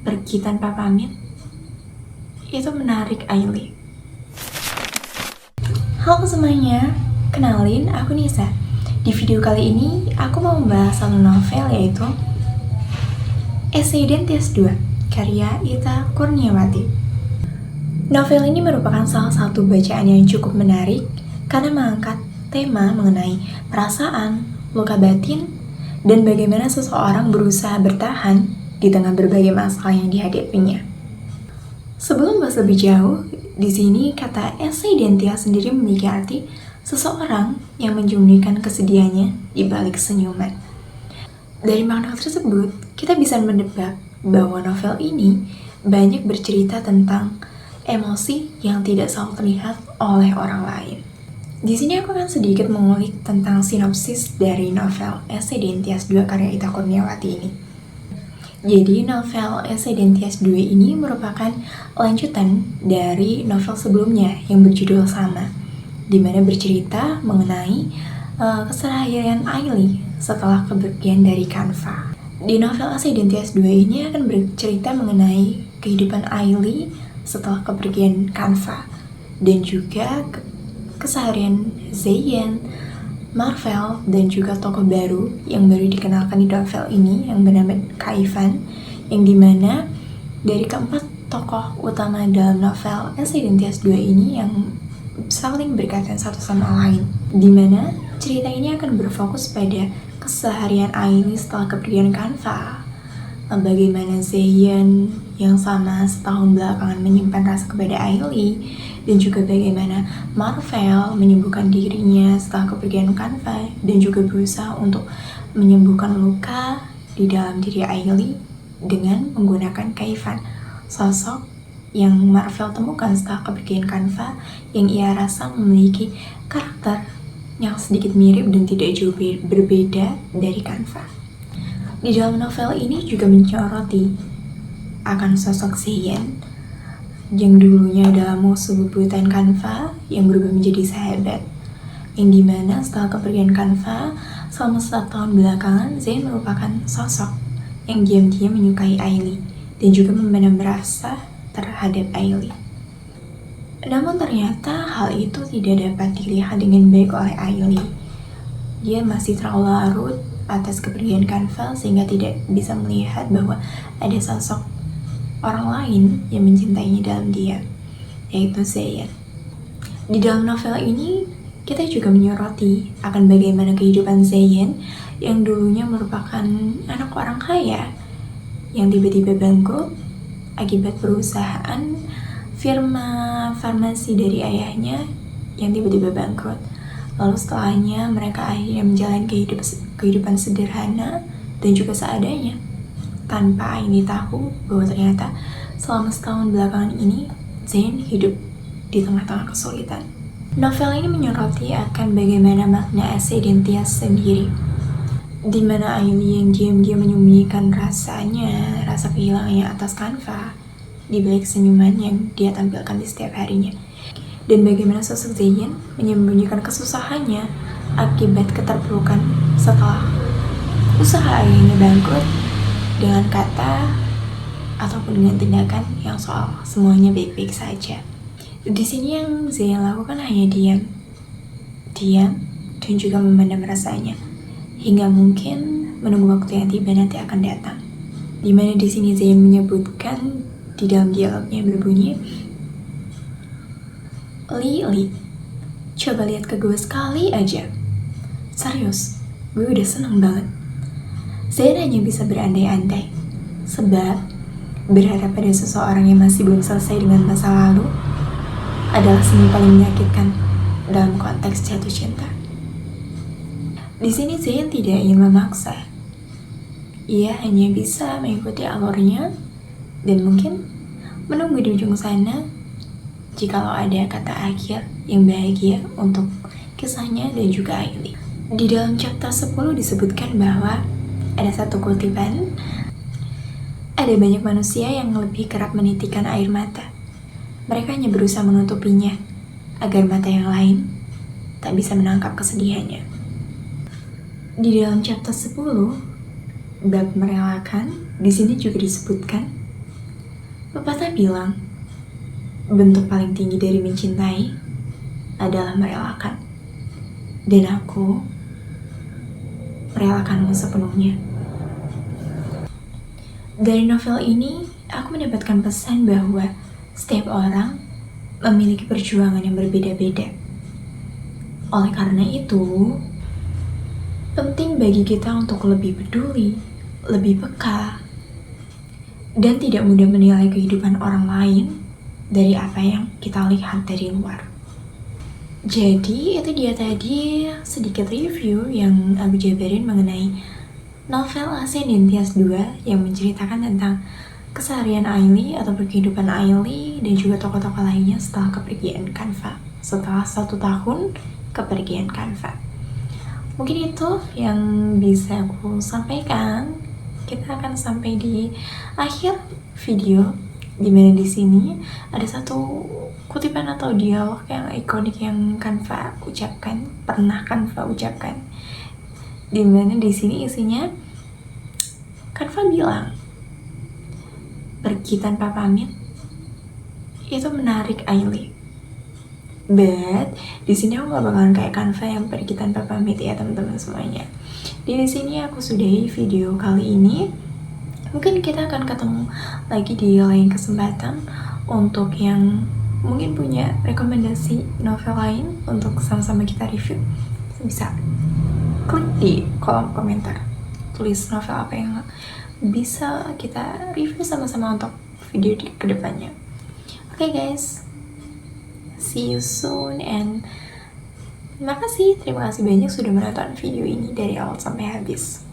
pergi tanpa pamit, itu menarik Aili. Halo semuanya, kenalin aku Nisa. Di video kali ini aku mau membahas satu novel, yaitu Esai Dentias 2 karya Ita Kurniawati. Novel ini merupakan salah satu bacaan yang cukup menarik karena mengangkat tema mengenai perasaan, luka batin, dan bagaimana seseorang berusaha bertahan di tengah berbagai masalah yang dihadapinya. Sebelum bahas lebih jauh, di sini kata esai Dentias sendiri memiliki arti seseorang yang menyembunyikan kesedihannya di balik senyuman. Dari makna tersebut, kita bisa menebak bahwa novel ini banyak bercerita tentang emosi yang tidak selalu terlihat oleh orang lain. Di sini aku akan sedikit mengulik tentang sinopsis dari novel Esai Dentias 2 karya Ita Kurniawati ini. Jadi novel Esai Dentias 2 ini merupakan lanjutan dari novel sebelumnya yang berjudul sama, di mana bercerita mengenai keseharian Aili setelah kepergian dari Kanva. Di novel Esai Dentias 2 ini akan bercerita mengenai kehidupan Aili setelah kepergian Kanva dan juga keseharian Zeyen, Marvel, dan juga tokoh baru yang baru dikenalkan di novel ini yang bernama Kaifan, yang dimana dari keempat tokoh utama dalam novel Esai Dentias 2 ini yang saling berkaitan satu sama lain, dimana cerita ini akan berfokus pada keseharian Aili setelah kepergian Kanva, bagaimana Zeyen yang sama setahun belakangan menyimpan rasa kepada Aili, dan juga bagaimana Marvel menyembuhkan dirinya setelah kepergian Kanva dan juga berusaha untuk menyembuhkan luka di dalam diri Aili dengan menggunakan Kaifan, sosok yang Marvel temukan setelah kepergian Kanva yang ia rasa memiliki karakter yang sedikit mirip dan tidak jauh berbeda dari Kanva. Di dalam novel ini juga menyoroti akan sosok Zeyen yang dulunya adalah musuh bebuyutan Kanva yang berubah menjadi sahabat, yang dimana setelah kepergian Kanva selama 1 tahun belakangan, Zeyen merupakan sosok yang diam-diam menyukai Aili dan juga memendam rasa terhadap Aili. Namun ternyata hal itu tidak dapat dilihat dengan baik oleh Aili. Dia masih terlalu larut atas kepergian Kanva sehingga tidak bisa melihat bahwa ada sosok orang lain yang mencintainya dalam dia, yaitu Zeyen. Di dalam novel ini, kita juga menyoroti akan bagaimana kehidupan Zeyen yang dulunya merupakan anak orang kaya yang tiba-tiba bangkrut akibat perusahaan firma farmasi dari ayahnya yang tiba-tiba bangkrut. Lalu setelahnya mereka akhirnya menjalani kehidupan sederhana dan juga seadanya, tanpa Aili tahu bahwa ternyata selama setahun belakangan ini Zeyen hidup di tengah-tengah kesulitan. Novel ini menyoroti akan bagaimana makna Esai Dentias sendiri, di mana Aili yang diam-diam menyembunyikan rasa kehilangannya atas Kanva di balik senyuman yang dia tampilkan di setiap harinya, dan bagaimana sosok Zeyen menyembunyikan kesusahannya akibat keterpurukan setelah usaha ayahnya bangkrut dengan kata ataupun dengan tindakan yang soal semuanya baik-baik saja. Di sini yang Zeyen lakukan hanya diam dan juga memendam rasanya hingga mungkin menunggu waktu yang tiba nanti akan datang. Dimana di sini Zeyen menyebutkan di dalam dialognya berbunyi, Li, coba lihat ke gue sekali aja. Serius, gue udah seneng banget. Zeyen hanya bisa berandai-andai, sebab berharap pada seseorang yang masih belum selesai dengan masa lalu adalah seni paling menyakitkan dalam konteks jatuh cinta. Di sini Zeyen tidak ingin memaksa. Ia hanya bisa mengikuti alurnya dan mungkin menunggu di ujung sana jikalau ada kata akhir yang bahagia untuk kisahnya dan juga Aili. Di dalam chapter 10 disebutkan bahwa ada satu kutipan, ada banyak manusia yang lebih kerap menitikkan air mata. Mereka hanya berusaha menutupinya agar mata yang lain tak bisa menangkap kesedihannya. Di dalam chapter 10, bab merelakan, di sini juga disebutkan Pepatah bilang, bentuk paling tinggi dari mencintai adalah merelakan. Dan aku merelakanmu sepenuhnya. Dari novel ini, aku mendapatkan pesan bahwa setiap orang memiliki perjuangan yang berbeda-beda. Oleh karena itu, penting bagi kita untuk lebih peduli, lebih peka, dan tidak mudah menilai kehidupan orang lain dari apa yang kita lihat dari luar. Jadi itu dia tadi sedikit review yang aku jabarin mengenai novel Ascending Tias 2 yang menceritakan tentang keseharian Ailey atau kehidupan Ailey dan juga tokoh-tokoh lainnya setelah kepergian Kanva. Setelah 1 tahun kepergian Kanva. Mungkin itu yang bisa aku sampaikan. Kita akan sampai di akhir video, dimana di sini ada satu kutipan atau dialog yang ikonik yang Kanva ucapkan, pernah Kanva ucapkan. Dimana di sini isinya Kanva bilang, pergi tanpa pamit itu menarik Ailey. But di sini aku gak bakalan kayak Kanva yang pergi tanpa pamit ya teman-teman semuanya. Di sini aku sudahi video kali ini. Mungkin kita akan ketemu lagi di lain kesempatan untuk yang mungkin punya rekomendasi novel lain untuk sama-sama kita review. Bisa klik di kolom komentar, tulis novel apa yang bisa kita review sama-sama untuk video di kedepannya. Oke guys, see you soon and terima kasih banyak sudah menonton video ini dari awal sampai habis.